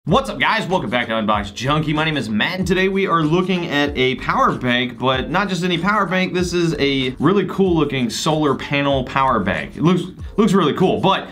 What's up guys, welcome back to Unbox Junkie. My name is Matt and today we are looking at a power bank, but not just any power bank. This is a really cool looking solar panel power bank. It looks really cool, but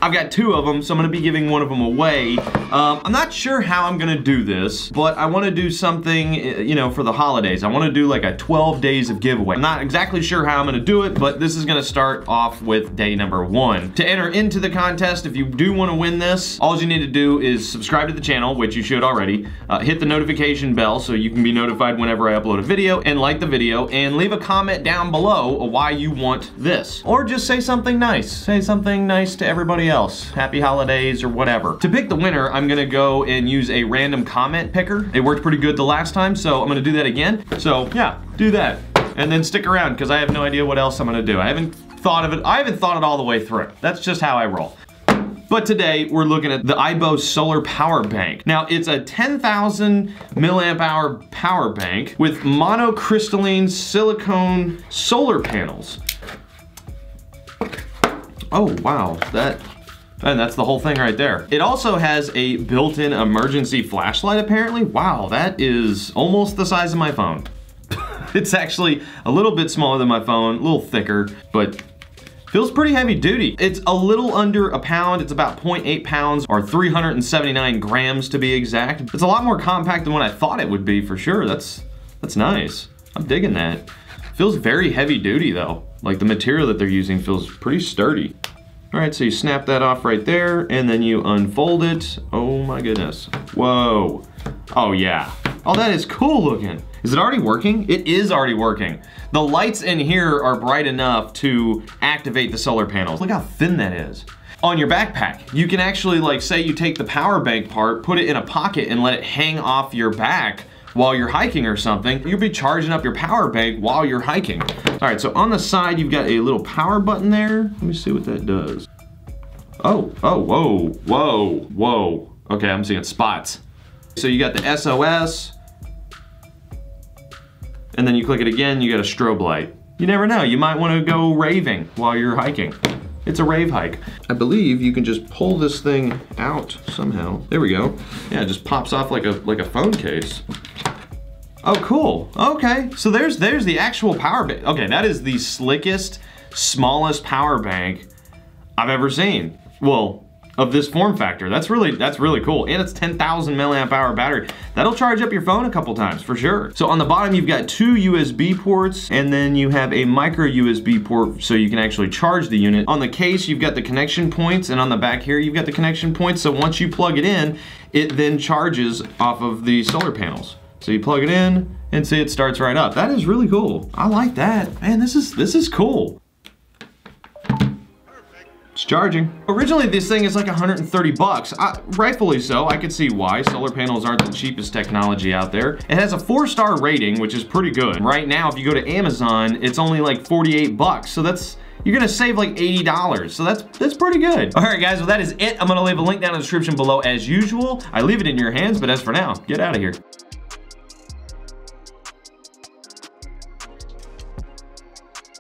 I've got two of them, so I'm gonna be giving one of them away. I'm not sure how I'm gonna do this, but I wanna do something, you know, for the holidays. I wanna do like a 12 days of giveaway. I'm not exactly sure how I'm gonna do it, but this is gonna start off with day number 1. To enter into the contest, if you do wanna win this, all you need to do is subscribe to the channel, which you should already, hit the notification bell so you can be notified whenever I upload a video, and like the video, and leave a comment down below why you want this. Or just say something nice. Say something nice to everybody else. Happy holidays or whatever. To pick the winner, I'm gonna go and use a random comment picker. It worked pretty good the last time, so I'm gonna do that again. So yeah, do that. And then stick around, because I have no idea what else I'm gonna do. I haven't thought of it all the way through. That's just how I roll. But today, we're looking at the iBose solar power bank. Now, it's a 10,000 milliamp hour power bank with monocrystalline silicone solar panels. Oh, wow, and that's the whole thing right there. It also has a built-in emergency flashlight, apparently. Wow, that is almost the size of my phone. It's actually a little bit smaller than my phone, a little thicker, but feels pretty heavy duty. It's a little under a pound. It's about 0.8 pounds or 379 grams to be exact. It's a lot more compact than what I thought it would be for sure. That's nice. I'm digging that. Feels very heavy duty though. Like the material that they're using feels pretty sturdy. All right, so you snap that off right there and then you unfold it. Oh my goodness. Whoa. Oh yeah. Oh, that is cool looking. Is it already working? It is already working. The lights in here are bright enough to activate the solar panels. Look how thin that is. On your backpack, you can actually, like, say you take the power bank part, put it in a pocket and let it hang off your back while you're hiking or something. You'll be charging up your power bank while you're hiking. All right, so on the side, you've got a little power button there. Let me see what that does. Oh, whoa, whoa, whoa. Okay, I'm seeing spots. So you got the SOS, and then you click it again, you got a strobe light. You never know, you might wanna go raving while you're hiking. It's a rave hike. I believe you can just pull this thing out somehow. There we go. Yeah, it just pops off like a phone case. Oh, cool. Okay, so there's the actual power bank. Okay, that is the slickest, smallest power bank I've ever seen. Well, of this form factor. That's really cool. And it's 10,000 milliamp hour battery. That'll charge up your phone a couple times for sure. So on the bottom, you've got 2 USB ports, and then you have a micro USB port so you can actually charge the unit. On the case, you've got the connection points, and on the back here, you've got the connection points. So once you plug it in, it then charges off of the solar panels. So you plug it in and see it starts right up. That is really cool. I like that. Man, this is cool. It's charging. Originally, this thing is like 130 bucks. Rightfully so, I could see why. Solar panels aren't the cheapest technology out there. It has a 4-star rating, which is pretty good. Right now, if you go to Amazon, it's only like 48 bucks. So you're gonna save like $80. So that's pretty good. All right, guys, well, that is it. I'm gonna leave a link down in the description below as usual. I leave it in your hands, but as for now, get out of here.